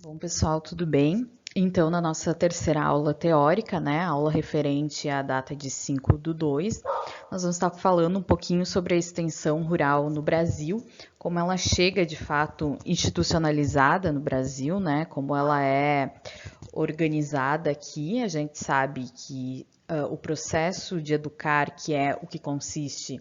Bom, pessoal, tudo bem? Então, na nossa terceira aula teórica, né, aula referente à data de 5/2, nós vamos estar falando um pouquinho sobre a extensão rural no Brasil, como ela chega de fato institucionalizada no Brasil, né, como ela é organizada aqui. A gente sabe que o processo de educar, que é o que consiste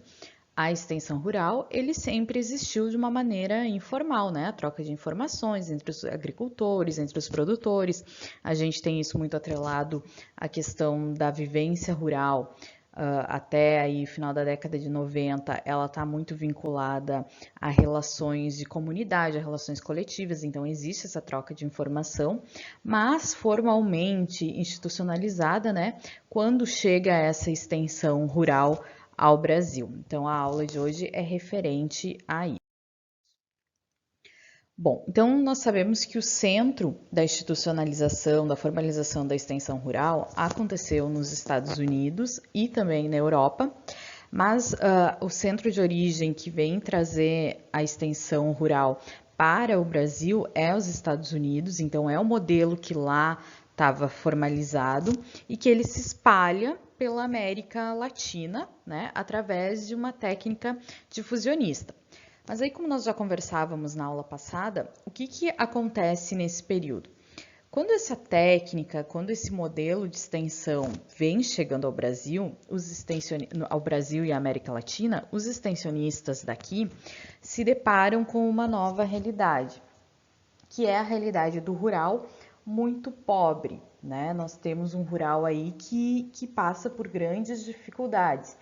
a extensão rural, ele sempre existiu de uma maneira informal, né? A troca de informações entre os agricultores, entre os produtores. A gente tem isso muito atrelado à questão da vivência rural. Até aí, final da década de 90, ela está muito vinculada a relações de comunidade, a relações coletivas, então existe essa troca de informação, mas formalmente institucionalizada, né, quando chega essa extensão rural ao Brasil. Então, a aula de hoje é referente a isso. Bom, então nós sabemos que o centro da institucionalização, da formalização da extensão rural aconteceu nos Estados Unidos e também na Europa, mas o centro de origem que vem trazer a extensão rural para o Brasil é os Estados Unidos, então é o modelo que lá estava formalizado e que ele se espalha pela América Latina, né, através de uma técnica difusionista. Mas aí, como nós já conversávamos na aula passada, o que acontece nesse período? Quando essa técnica, quando esse modelo de extensão vem chegando ao Brasil, ao Brasil e à América Latina, os extensionistas daqui se deparam com uma nova realidade, que é a realidade do rural muito pobre, né? Nós temos um rural aí que passa por grandes dificuldades.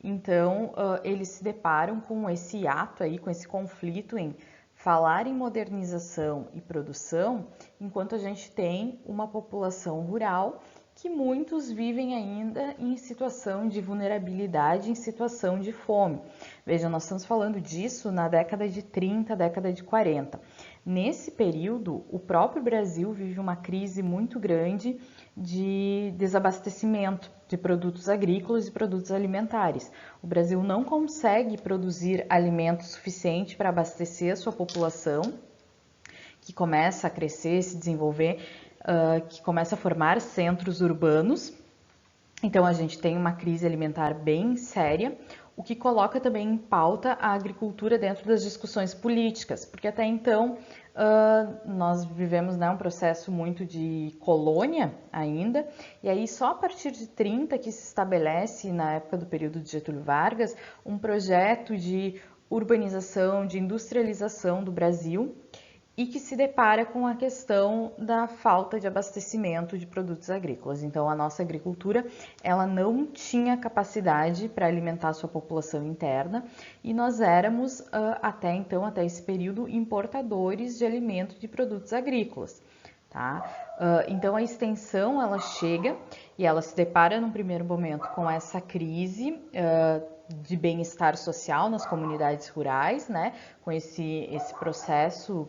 Então, eles se deparam com esse ato aí, com esse conflito em falar em modernização e produção, enquanto a gente tem uma população rural que muitos vivem ainda em situação de vulnerabilidade, em situação de fome. Veja, nós estamos falando disso na década de 30, década de 40. Nesse período, o próprio Brasil vive uma crise muito grande de desabastecimento de produtos agrícolas e produtos alimentares. O Brasil não consegue produzir alimento suficiente para abastecer a sua população, que começa a crescer, se desenvolver, que começa a formar centros urbanos. Então, a gente tem uma crise alimentar bem séria, o que coloca também em pauta a agricultura dentro das discussões políticas, porque até então nós vivemos, né, um processo muito de colônia ainda, e aí só a partir de 30 que se estabelece, na época do período de Getúlio Vargas, um projeto de urbanização, de industrialização do Brasil, e que se depara com a questão da falta de abastecimento de produtos agrícolas. Então, a nossa agricultura, ela não tinha capacidade para alimentar a sua população interna e nós éramos, até então, até esse período, importadores de alimentos de produtos agrícolas. Tá? Então, a extensão, ela chega e ela se depara, num primeiro momento, com essa crise de bem-estar social nas comunidades rurais, né? Com esse processo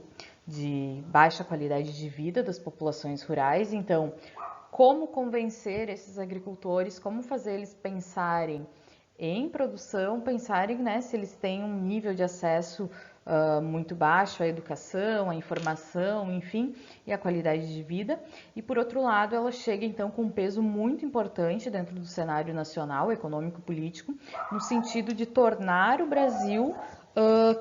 de baixa qualidade de vida das populações rurais. Então, como convencer esses agricultores, como fazer eles pensarem em produção, pensarem, né, se eles têm um nível de acesso muito baixo à educação, à informação, enfim, e à qualidade de vida. E, por outro lado, ela chega, então, com um peso muito importante dentro do cenário nacional, econômico-político, no sentido de tornar o Brasil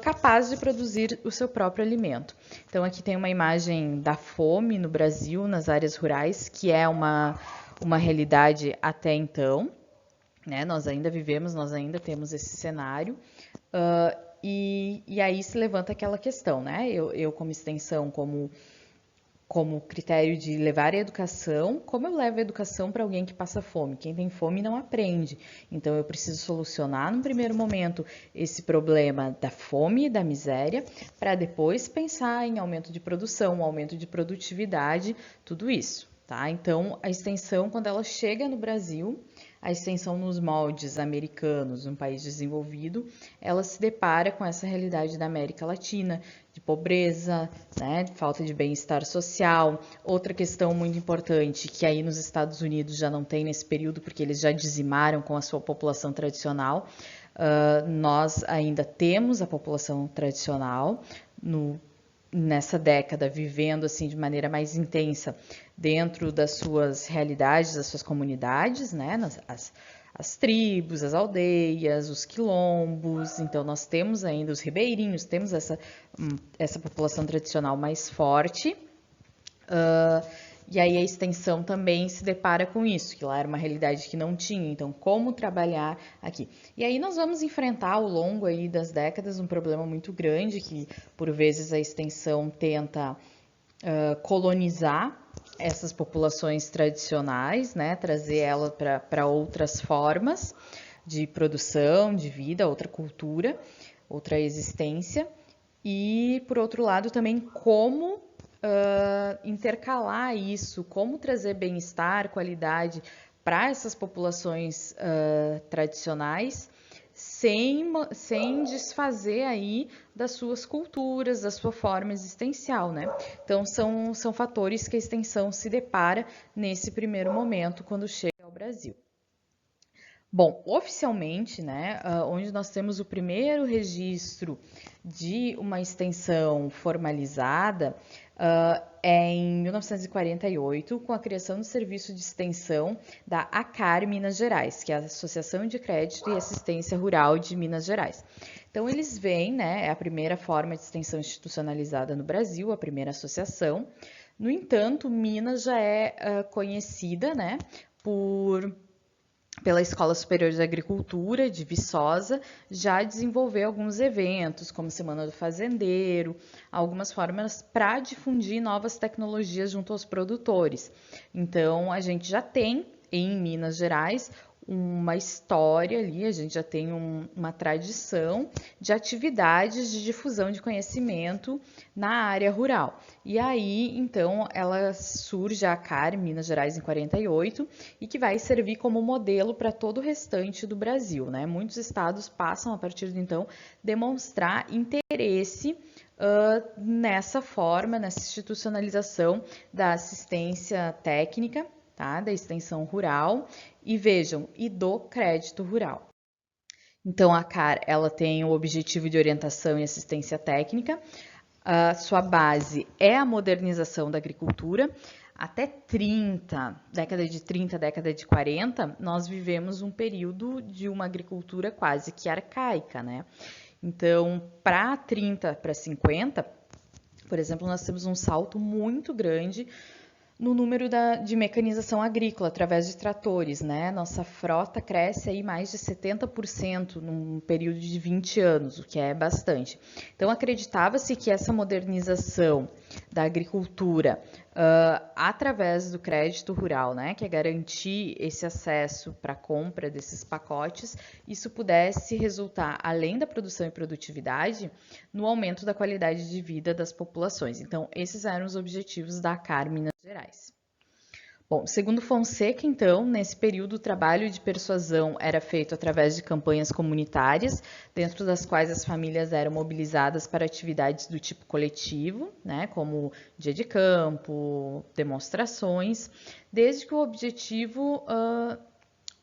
capaz de produzir o seu próprio alimento. Então, aqui tem uma imagem da fome no Brasil, nas áreas rurais, que é uma realidade até então, né? Nós ainda vivemos, nós ainda temos esse cenário, e aí se levanta aquela questão, né? Eu como extensão, como critério de levar a educação, como eu levo a educação para alguém que passa fome? Quem tem fome não aprende. Então, eu preciso solucionar, no primeiro momento, esse problema da fome e da miséria, para depois pensar em aumento de produção, aumento de produtividade, tudo isso. Tá? Então, a extensão, quando ela chega no Brasil, a extensão nos moldes americanos, um país desenvolvido, ela se depara com essa realidade da América Latina, de pobreza, né, de falta de bem-estar social. Outra questão muito importante, que aí nos Estados Unidos já não tem nesse período, porque eles já dizimaram com a sua população tradicional, nós ainda temos a população tradicional nessa década vivendo assim de maneira mais intensa dentro das suas realidades, das suas comunidades, né? As tribos, as aldeias, os quilombos. Então nós temos ainda os ribeirinhos, temos essa população tradicional mais forte. E aí a extensão também se depara com isso, que lá era uma realidade que não tinha, então como trabalhar aqui? E aí nós vamos enfrentar ao longo aí das décadas um problema muito grande, que por vezes a extensão tenta colonizar essas populações tradicionais, né, trazer ela para outras formas de produção, de vida, outra cultura, outra existência, e por outro lado também como intercalar isso, como trazer bem-estar, qualidade para essas populações tradicionais, sem desfazer aí das suas culturas, da sua forma existencial, né? Então são fatores que a extensão se depara nesse primeiro momento quando chega ao Brasil. Bom, oficialmente, né, onde nós temos o primeiro registro de uma extensão formalizada, é em 1948, com a criação do Serviço de Extensão da ACAR Minas Gerais, que é a Associação de Crédito e Assistência Rural de Minas Gerais. Então, eles vêm, né, é a primeira forma de extensão institucionalizada no Brasil, a primeira associação. No entanto, Minas já é conhecida, né, pela Escola Superior de Agricultura de Viçosa, já desenvolveu alguns eventos, como Semana do Fazendeiro, algumas formas para difundir novas tecnologias junto aos produtores. Então, a gente já tem em Minas Gerais uma história ali, a gente já tem uma tradição de atividades de difusão de conhecimento na área rural. E aí, então, ela surge a ACAR, Minas Gerais, em 48, e que vai servir como modelo para todo o restante do Brasil, né? Muitos estados passam, a partir de então, demonstrar interesse nessa forma, nessa institucionalização da assistência técnica, tá? Da extensão rural, e vejam, e do crédito rural. Então, a CAR, ela tem o objetivo de orientação e assistência técnica. A sua base é a modernização da agricultura. Até década de 30, década de 40, nós vivemos um período de uma agricultura quase que arcaica, né? Então, para 30 para 50, por exemplo, nós temos um salto muito grande no número de mecanização agrícola através de tratores, né? Nossa frota cresce aí mais de 70% num período de 20 anos, o que é bastante. Então, acreditava-se que essa modernização da agricultura através do crédito rural, né, que é garantir esse acesso para a compra desses pacotes, isso pudesse resultar, além da produção e produtividade, no aumento da qualidade de vida das populações. Então, esses eram os objetivos da ACAR Minas Gerais. Bom, segundo Fonseca, então, nesse período o trabalho de persuasão era feito através de campanhas comunitárias, dentro das quais as famílias eram mobilizadas para atividades do tipo coletivo, né, como dia de campo, demonstrações, desde que o objetivo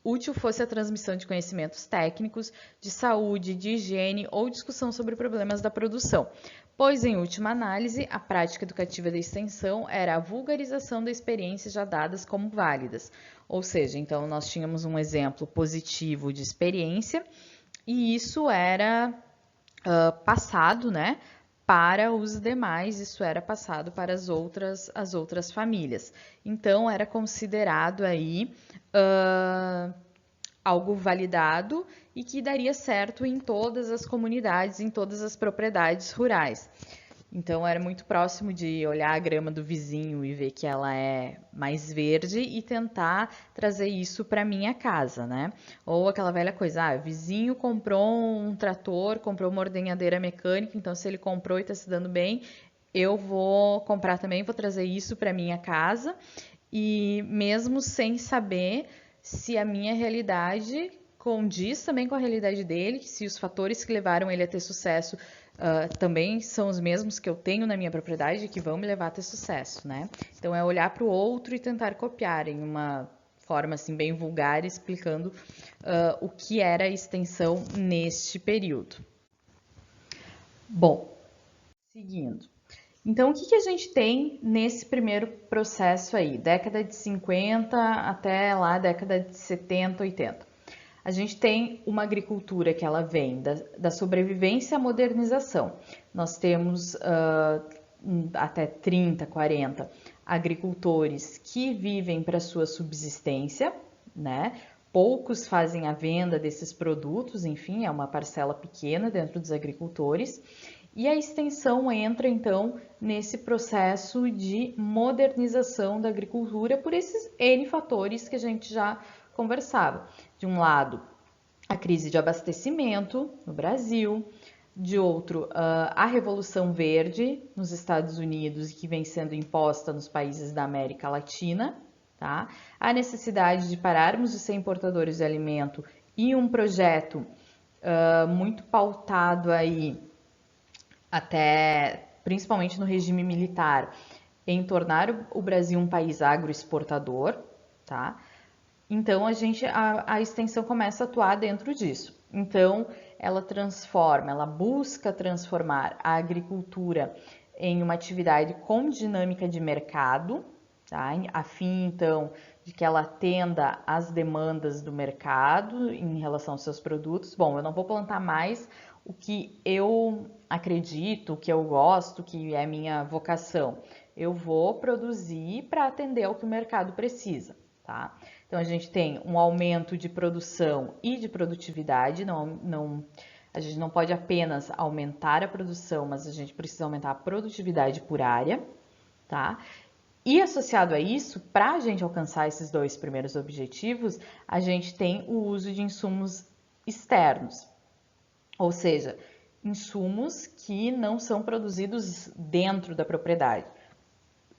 útil fosse a transmissão de conhecimentos técnicos, de saúde, de higiene ou discussão sobre problemas da produção, pois, em última análise, a prática educativa da extensão era a vulgarização das experiências já dadas como válidas. Ou seja, então nós tínhamos um exemplo positivo de experiência e isso era passado, né, para os demais, isso era passado para as outras famílias. Então, era considerado aí algo validado e que daria certo em todas as comunidades, em todas as propriedades rurais. Então, era muito próximo de olhar a grama do vizinho e ver que ela é mais verde e tentar trazer isso para minha casa, né? Ou aquela velha coisa, vizinho comprou um trator, comprou uma ordenhadeira mecânica, então se ele comprou e está se dando bem, eu vou comprar também, vou trazer isso para minha casa. E mesmo sem saber se a minha realidade condiz também com a realidade dele, se os fatores que levaram ele a ter sucesso também são os mesmos que eu tenho na minha propriedade, que vão me levar a ter sucesso, né? Então, é olhar para o outro e tentar copiar em uma forma assim bem vulgar, explicando o que era a extensão neste período. Bom, seguindo. Então, o que a gente tem nesse primeiro processo aí, década de 50 até lá década de 70, 80? A gente tem uma agricultura que ela vem da sobrevivência à modernização. Nós temos até 30, 40 agricultores que vivem para sua subsistência, né? Poucos fazem a venda desses produtos, enfim, é uma parcela pequena dentro dos agricultores. E a extensão entra então nesse processo de modernização da agricultura por esses N fatores que a gente já conversava. De um lado, a crise de abastecimento no Brasil, de outro, a Revolução Verde nos Estados Unidos, que vem sendo imposta nos países da América Latina, tá? A necessidade de pararmos de ser importadores de alimento e um projeto muito pautado aí até principalmente no regime militar, em tornar o Brasil um país agroexportador, tá? Então a extensão começa a atuar dentro disso. Então ela transforma, ela busca transformar a agricultura em uma atividade com dinâmica de mercado, tá? A fim então de que ela atenda às demandas do mercado em relação aos seus produtos. Bom, eu não vou plantar mais o que eu acredito, o que eu gosto, que é minha vocação. Eu vou produzir para atender ao que o mercado precisa, tá? Então a gente tem um aumento de produção e de produtividade, a gente não pode apenas aumentar a produção, mas a gente precisa aumentar a produtividade por área, tá? E associado a isso, para a gente alcançar esses dois primeiros objetivos, a gente tem o uso de insumos externos, ou seja, insumos que não são produzidos dentro da propriedade.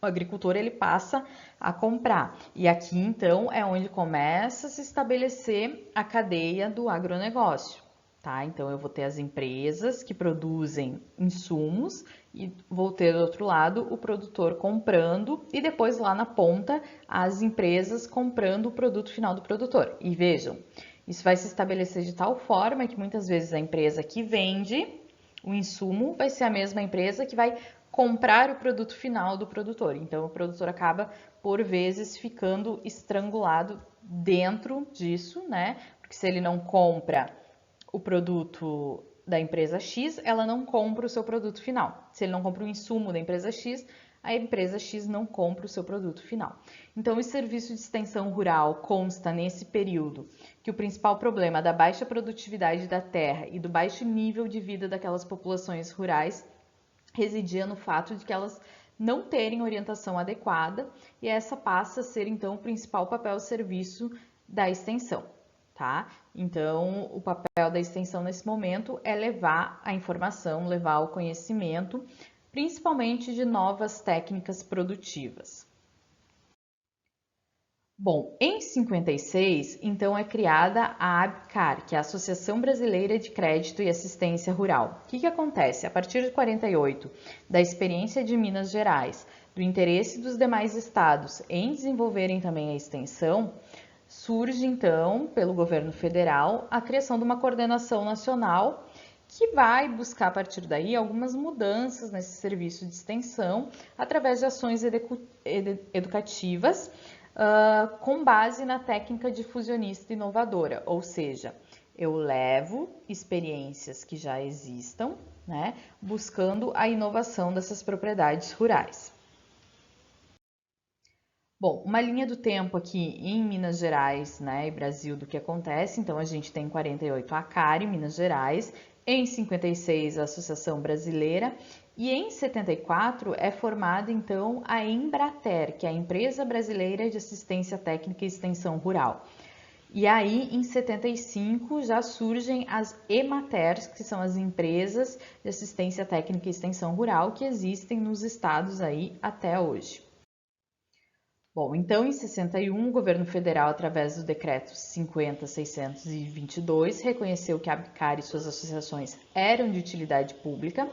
O agricultor ele passa a comprar. E aqui então é onde começa a se estabelecer a cadeia do agronegócio, tá? Então eu vou ter as empresas que produzem insumos e vou ter do outro lado o produtor comprando e depois lá na ponta as empresas comprando o produto final do produtor. E vejam, isso vai se estabelecer de tal forma que muitas vezes a empresa que vende o insumo vai ser a mesma empresa que vai comprar o produto final do produtor. Então, o produtor acaba, por vezes, ficando estrangulado dentro disso, né? Porque se ele não compra o produto da empresa X, ela não compra o seu produto final. Se ele não compra o insumo da empresa X, a empresa X não compra o seu produto final. Então, o serviço de extensão rural consta nesse período que o principal problema da baixa produtividade da terra e do baixo nível de vida daquelas populações rurais residia no fato de que elas não terem orientação adequada e essa passa a ser então o principal papel serviço da extensão, tá? Então, o papel da extensão nesse momento é levar a informação, levar o conhecimento, principalmente de novas técnicas produtivas. Bom, em 56, então é criada a ABCAR, que é a Associação Brasileira de Crédito e Assistência Rural. O que acontece? A partir de 48, da experiência de Minas Gerais, do interesse dos demais estados em desenvolverem também a extensão, surge então, pelo governo federal, a criação de uma coordenação nacional que vai buscar a partir daí algumas mudanças nesse serviço de extensão através de ações educativas com base na técnica difusionista inovadora, ou seja, eu levo experiências que já existam, né, buscando a inovação dessas propriedades rurais. Bom, uma linha do tempo aqui em Minas Gerais, né, e Brasil do que acontece. Então, a gente tem em 48 a ACARE, Minas Gerais, em 56 a Associação Brasileira e em 74 é formada então a Embrater, que é a Empresa Brasileira de Assistência Técnica e Extensão Rural. E aí, em 75, já surgem as EMATERs, que são as empresas de assistência técnica e extensão rural que existem nos estados aí até hoje. Bom, então em 61, o governo federal, através do decreto 50.622, reconheceu que a ABCAR e suas associações eram de utilidade pública.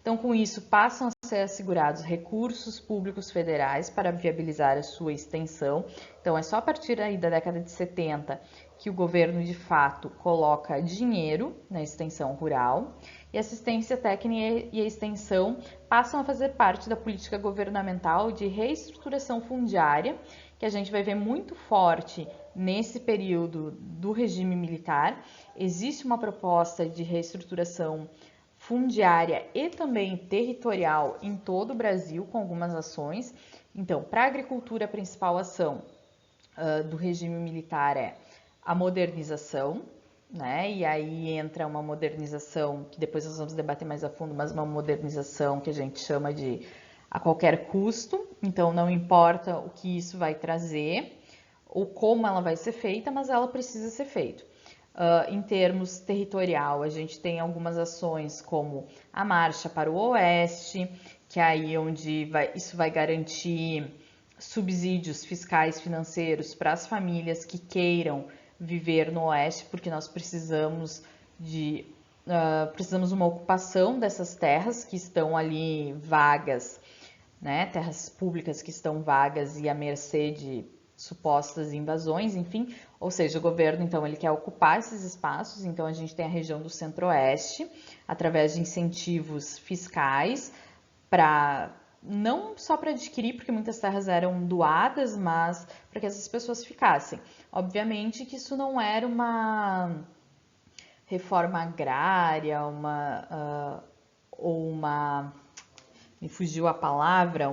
Então, com isso, passam a ser assegurados recursos públicos federais para viabilizar a sua extensão. Então, é só a partir aí da década de 70 que o governo, de fato, coloca dinheiro na extensão rural. e assistência técnica e extensão passam a fazer parte da política governamental de reestruturação fundiária, que a gente vai ver muito forte nesse período do regime militar. Existe uma proposta de reestruturação fundiária e também territorial em todo o Brasil, com algumas ações. Então, para a agricultura, a principal ação do regime militar é a modernização, né? E aí entra uma modernização que depois nós vamos debater mais a fundo, mas uma modernização que a gente chama de a qualquer custo. Então, não importa o que isso vai trazer ou como ela vai ser feita, mas ela precisa ser feita. Em termos territorial, a gente tem algumas ações como a Marcha para o Oeste, que é aí onde isso vai garantir subsídios fiscais financeiros para as famílias que queiram viver no Oeste, porque nós precisamos de uma ocupação dessas terras que estão ali vagas, né? Terras públicas que estão vagas e à mercê de supostas invasões, enfim, ou seja, o governo então ele quer ocupar esses espaços, então a gente tem a região do Centro-Oeste, através de incentivos fiscais, para não só para adquirir, porque muitas terras eram doadas, mas para que essas pessoas ficassem. Obviamente que isso não era uma reforma agrária, me fugiu a palavra,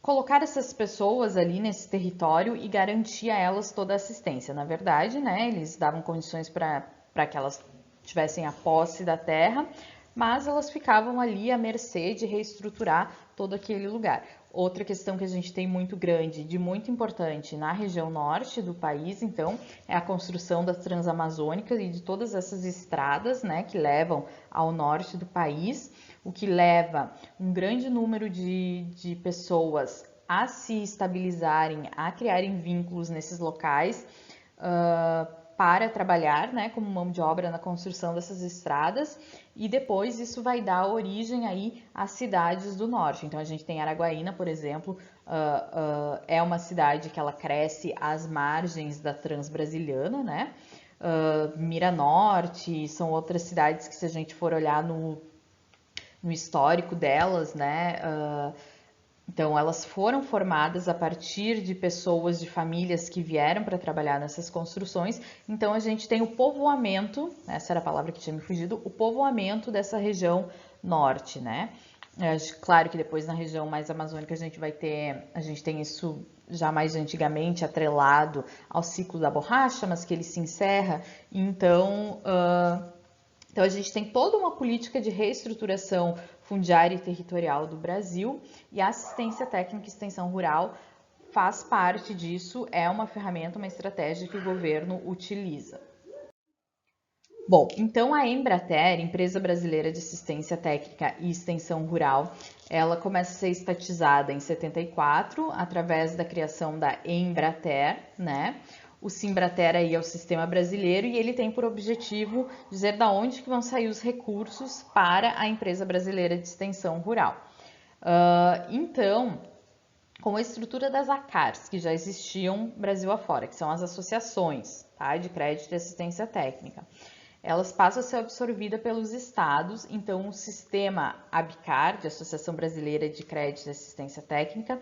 colocar essas pessoas ali nesse território e garantir a elas toda a assistência. Na verdade, né, eles davam condições para que elas tivessem a posse da terra, mas elas ficavam ali à mercê de reestruturar todo aquele lugar. Outra questão que a gente tem muito grande, de muito importante na região norte do país, então, é a construção das transamazônicas e de todas essas estradas, né, que levam ao norte do país, o que leva um grande número de pessoas a se estabilizarem, a criarem vínculos nesses locais, para trabalhar, né, como mão de obra na construção dessas estradas, e depois isso vai dar origem aí às cidades do norte. Então a gente tem Araguaína, por exemplo, é uma cidade que ela cresce às margens da Transbrasiliana, né? Miranorte, são outras cidades que, se a gente for olhar no histórico delas, né? Então, elas foram formadas a partir de pessoas, de famílias que vieram para trabalhar nessas construções. Então, a gente tem o povoamento, essa era a palavra que tinha me fugido, o povoamento dessa região norte, né? Claro que depois na região mais amazônica a gente tem isso já mais antigamente atrelado ao ciclo da borracha, mas que ele se encerra. Então a gente tem toda uma política de reestruturação fundiária e territorial do Brasil, e a assistência técnica e extensão rural faz parte disso, é uma ferramenta, uma estratégia que o governo utiliza. Bom, então a Embrater, Empresa Brasileira de Assistência Técnica e Extensão Rural, ela começa a ser estatizada em 74, através da criação da Embrater, né? O Simbrater aí é o sistema brasileiro e ele tem por objetivo dizer da onde que vão sair os recursos para a Empresa Brasileira de Extensão Rural. Então, com a estrutura das ACARs, que já existiam Brasil afora, que são as associações, tá, de crédito e assistência técnica, elas passam a ser absorvidas pelos estados. Então, o sistema ABCAR, de Associação Brasileira de Crédito e Assistência Técnica,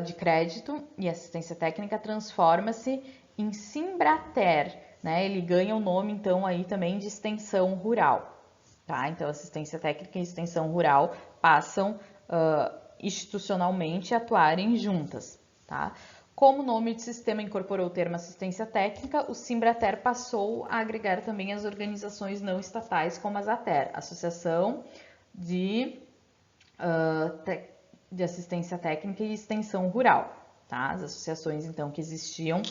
de Crédito e Assistência Técnica, transforma-se em Simbrater, né? Ele ganha o nome, então, aí também de Extensão Rural, tá? Então, Assistência Técnica e Extensão Rural passam institucionalmente a atuarem juntas, tá? Como o nome de sistema incorporou o termo assistência técnica, o Simbrater passou a agregar também as organizações não estatais, como as ATER, Associação de Assistência Técnica e Extensão Rural. Tá? As associações, então, que existiam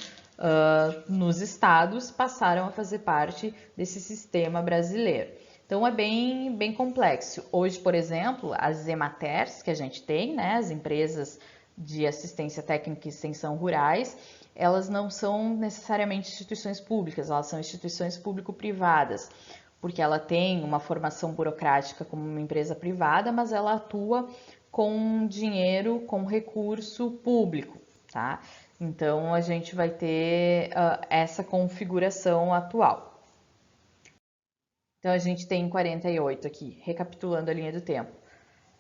nos estados passaram a fazer parte desse sistema brasileiro. Então, é bem complexo. Hoje, por exemplo, as EMATERs que a gente tem, né, as empresas de assistência técnica e extensão rurais, elas não são necessariamente instituições públicas, elas são instituições público-privadas, porque ela tem uma formação burocrática como uma empresa privada, mas ela atua com dinheiro, com recurso público, tá? Então, a gente vai ter essa configuração atual. Então, a gente tem em 48 aqui, recapitulando a linha do tempo.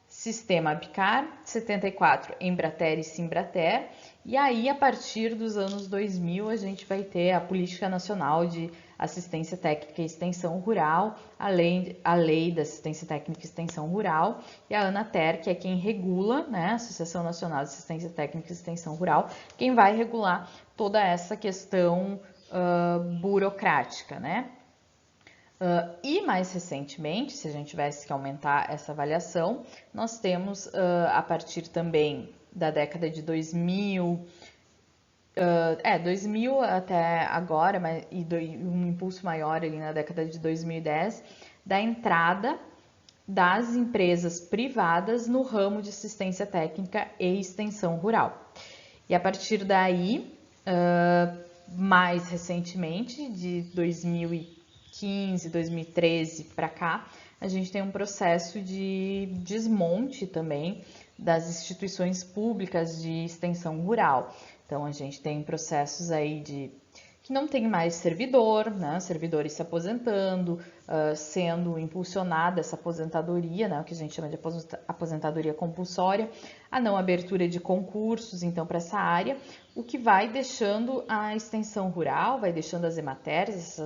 Sistema Abicar, 74 Embrater e Simbrater, e aí a partir dos anos 2000 a gente vai ter a Política Nacional de Assistência Técnica e Extensão Rural, a lei da Assistência Técnica e Extensão Rural, e a Anater, que é quem regula, né, a Associação Nacional de Assistência Técnica e Extensão Rural, quem vai regular toda essa questão burocrática, né? E mais recentemente, se a gente tivesse que aumentar essa avaliação, nós temos a partir também da década de 2000, 2000 até agora, e um impulso maior ali na década de 2010, da entrada das empresas privadas no ramo de assistência técnica e extensão rural. E a partir daí, mais recentemente, de 2015, 2013 para cá, a gente tem um processo de desmonte também das instituições públicas de extensão rural. Então, a gente tem processos aí de que não tem mais servidor, né? Servidores se aposentando, sendo impulsionada essa aposentadoria, né? O que a gente chama de aposentadoria compulsória, a não abertura de concursos, então, para essa área, o que vai deixando a extensão rural, vai deixando as EMATERs,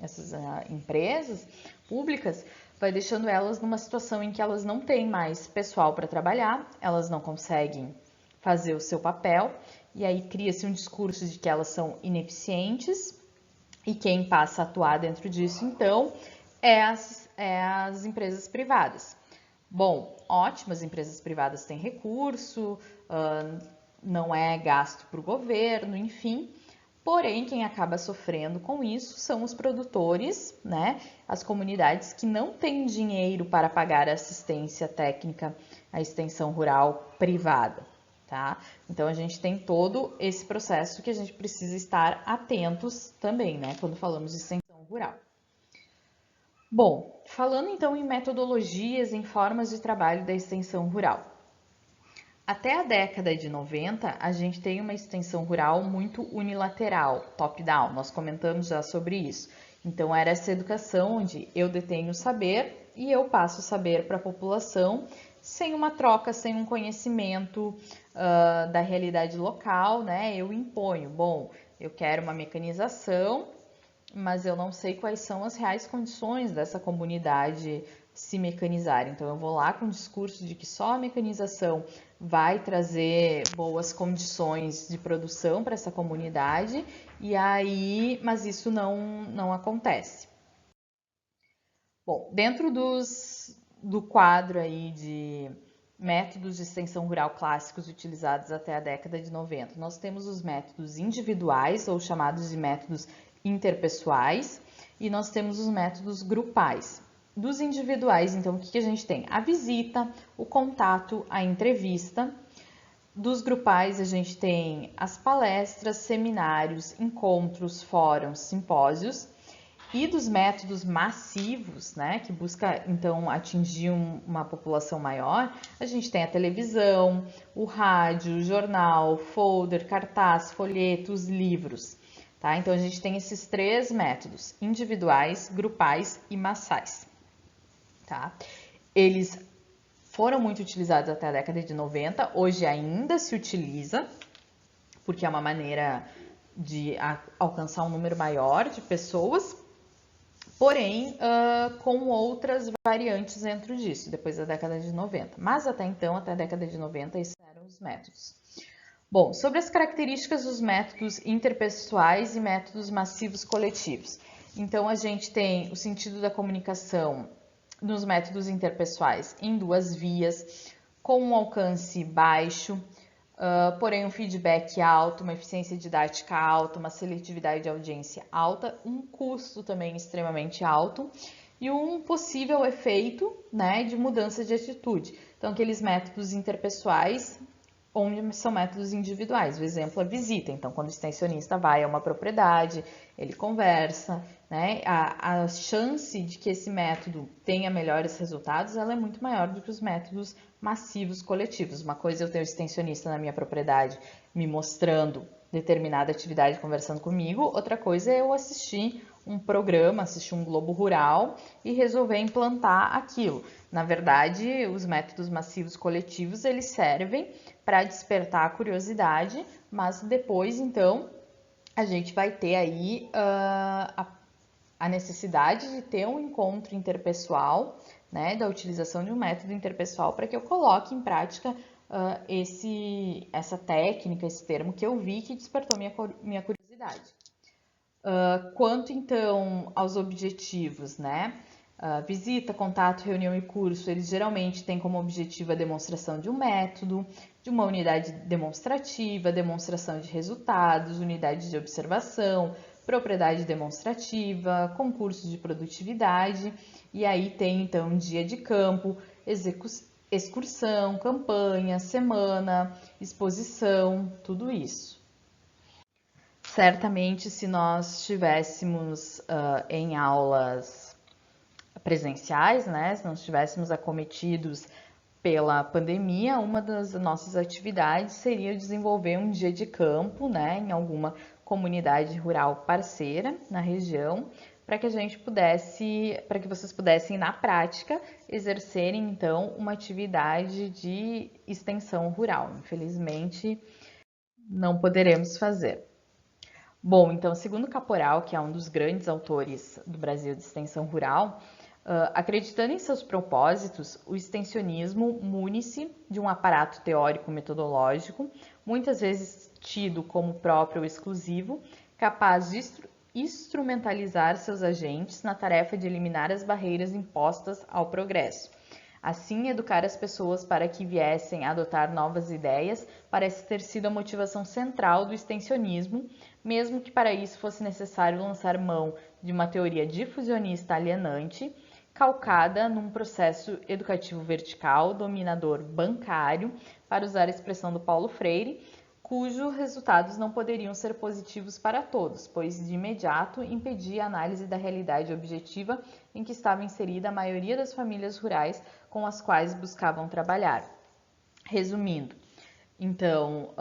essas empresas públicas, vai deixando elas numa situação em que elas não têm mais pessoal para trabalhar, elas não conseguem fazer o seu papel, e aí cria-se um discurso de que elas são ineficientes, e quem passa a atuar dentro disso, então, é as empresas privadas. Bom, ótimas empresas privadas têm recurso, não é gasto para o governo, enfim. Porém, quem acaba sofrendo com isso são os produtores, né? As comunidades que não têm dinheiro para pagar a assistência técnica à extensão rural privada, tá? Então, a gente tem todo esse processo que a gente precisa estar atentos também, né? Quando falamos de extensão rural. Bom, falando então em metodologias, em formas de trabalho da extensão rural. Até a década de 90, a gente tem uma extensão rural muito unilateral, top-down, nós comentamos já sobre isso. Então, era essa educação onde eu detenho o saber e eu passo o saber para a população, sem uma troca, sem um conhecimento da realidade local, né? Eu imponho, bom, eu quero uma mecanização, mas eu não sei quais são as reais condições dessa comunidade se mecanizar. Então, eu vou lá com o discurso de que só a mecanização vai trazer boas condições de produção para essa comunidade, e aí, mas isso não acontece. Bom, dentro do quadro aí de métodos de extensão rural clássicos utilizados até a década de 90, nós temos os métodos individuais, ou chamados de métodos interpessoais, e nós temos os métodos grupais. Dos individuais, então, o que a gente tem? A visita, o contato, a entrevista. Dos grupais, a gente tem as palestras, seminários, encontros, fóruns, simpósios. E dos métodos massivos, né, que busca, então, atingir uma população maior, a gente tem a televisão, o rádio, o jornal, folder, cartaz, folhetos, livros. Tá? Então, a gente tem esses três métodos, individuais, grupais e massais. Tá? Eles foram muito utilizados até a década de 90, hoje ainda se utiliza, porque é uma maneira de alcançar um número maior de pessoas, porém com outras variantes dentro disso, depois da década de 90. Mas até então, até a década de 90, esses eram os métodos. Bom, sobre as características dos métodos interpessoais e métodos massivos coletivos. Então, a gente tem o sentido da comunicação nos métodos interpessoais em duas vias, com um alcance baixo, porém um feedback alto, uma eficiência didática alta, uma seletividade de audiência alta, um custo também extremamente alto e um possível efeito, né, de mudança de atitude. Então, aqueles métodos interpessoais onde são métodos individuais. O exemplo é visita. Então, quando o extensionista vai a uma propriedade, ele conversa, né? A chance de que esse método tenha melhores resultados, ela é muito maior do que os métodos massivos coletivos. Uma coisa é eu ter o extensionista na minha propriedade me mostrando determinada atividade conversando comigo, outra coisa é eu assistir um programa, assistir um Globo Rural e resolver implantar aquilo. Na verdade, os métodos massivos coletivos, eles servem para despertar a curiosidade, mas depois, então, a gente vai ter aí a necessidade de ter um encontro interpessoal, né, da utilização de um método interpessoal para que eu coloque em prática essa técnica, esse termo que eu vi que despertou minha curiosidade. Quanto então aos objetivos, né? Visita, contato, reunião e curso, eles geralmente têm como objetivo a demonstração de um método, de uma unidade demonstrativa, demonstração de resultados, unidade de observação, propriedade demonstrativa, concursos de produtividade, e aí tem então dia de campo, excursão, campanha, semana, exposição, tudo isso. Certamente, se nós estivéssemos em aulas presenciais, né, se não estivéssemos acometidos pela pandemia, uma das nossas atividades seria desenvolver um dia de campo, né, em alguma comunidade rural parceira na região, para que a gente pudesse, para que vocês pudessem na prática exercerem então uma atividade de extensão rural. Infelizmente, não poderemos fazer. Bom, então, segundo Caporal, que é um dos grandes autores do Brasil de extensão rural, acreditando em seus propósitos, o extensionismo mune-se de um aparato teórico-metodológico, muitas vezes tido como próprio ou exclusivo, capaz de instrumentalizar seus agentes na tarefa de eliminar as barreiras impostas ao progresso. Assim, educar as pessoas para que viessem a adotar novas ideias parece ter sido a motivação central do extensionismo, mesmo que para isso fosse necessário lançar mão de uma teoria difusionista alienante, calcada num processo educativo vertical, dominador bancário, para usar a expressão do Paulo Freire, cujos resultados não poderiam ser positivos para todos, pois de imediato impedia a análise da realidade objetiva em que estava inserida a maioria das famílias rurais com as quais buscavam trabalhar. Resumindo, então,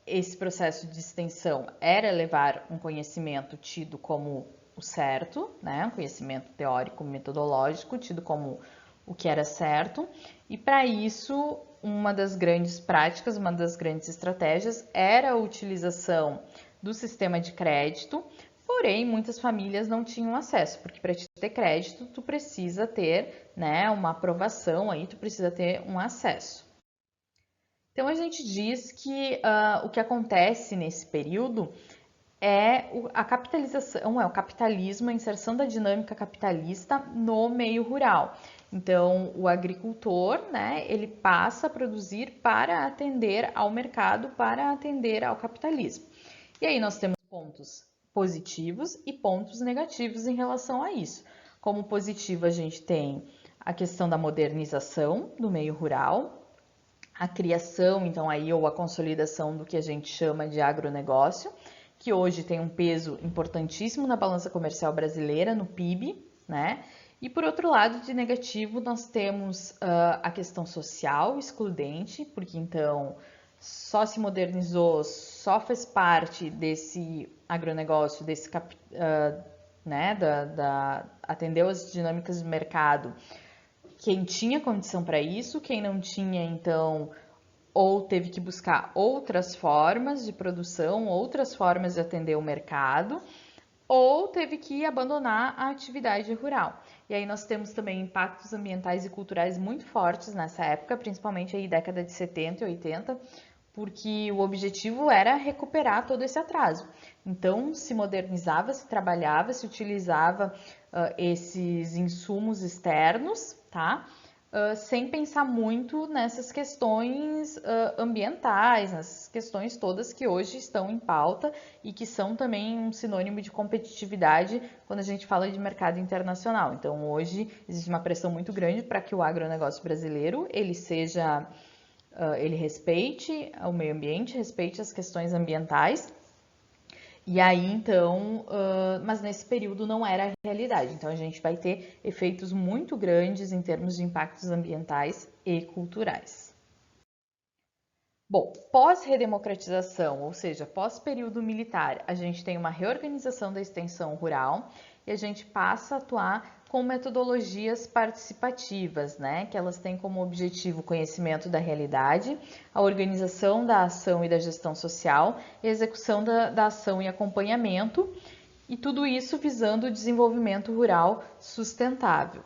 esse processo de extensão era levar um conhecimento tido como o certo, né? Um conhecimento teórico metodológico tido como o que era certo, e para isso uma das grandes práticas, uma das grandes estratégias era a utilização do sistema de crédito, porém muitas famílias não tinham acesso, porque para te ter crédito tu precisa ter, né, uma aprovação aí, tu precisa ter um acesso. Então a gente diz que o que acontece nesse período é a capitalização, é o capitalismo, a inserção da dinâmica capitalista no meio rural. Então, o agricultor, né, ele passa a produzir para atender ao mercado, para atender ao capitalismo. E aí nós temos pontos positivos e pontos negativos em relação a isso. Como positivo, a gente tem a questão da modernização do meio rural, a criação, então, aí, ou a consolidação do que a gente chama de agronegócio, que hoje tem um peso importantíssimo na balança comercial brasileira, no PIB, né? E por outro lado, de negativo, nós temos a questão social excludente, porque então só se modernizou, só fez parte desse agronegócio, desse né, atendeu as dinâmicas do mercado quem tinha condição para isso, quem não tinha, então, ou teve que buscar outras formas de produção, outras formas de atender o mercado, ou teve que abandonar a atividade rural. E aí nós temos também impactos ambientais e culturais muito fortes nessa época, principalmente aí década de 70 e 80, porque o objetivo era recuperar todo esse atraso. Então, se modernizava, se trabalhava, se utilizava esses insumos externos, tá? Sem pensar muito nessas questões ambientais, nessas questões todas que hoje estão em pauta e que são também um sinônimo de competitividade quando a gente fala de mercado internacional. Então, hoje existe uma pressão muito grande para que o agronegócio brasileiro ele respeite o meio ambiente, respeite as questões ambientais. E aí, então, mas nesse período não era a realidade. Então, a gente vai ter efeitos muito grandes em termos de impactos ambientais e culturais. Bom, pós-redemocratização, ou seja, pós-período militar, a gente tem uma reorganização da extensão rural e a gente passa a atuar com metodologias participativas, né? Que elas têm como objetivo o conhecimento da realidade, a organização da ação e da gestão social, e a execução da ação e acompanhamento, e tudo isso visando o desenvolvimento rural sustentável.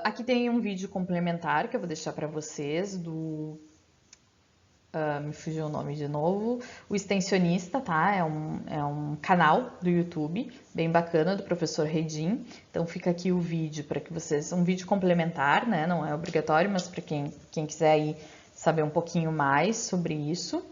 Aqui tem um vídeo complementar que eu vou deixar para vocês me fugiu o nome de novo, o Extensionista, tá? É um canal do YouTube bem bacana do professor Redin. Então fica aqui o vídeo para que vocês, um vídeo complementar, né? Não é obrigatório, mas para quem quiser aí saber um pouquinho mais sobre isso.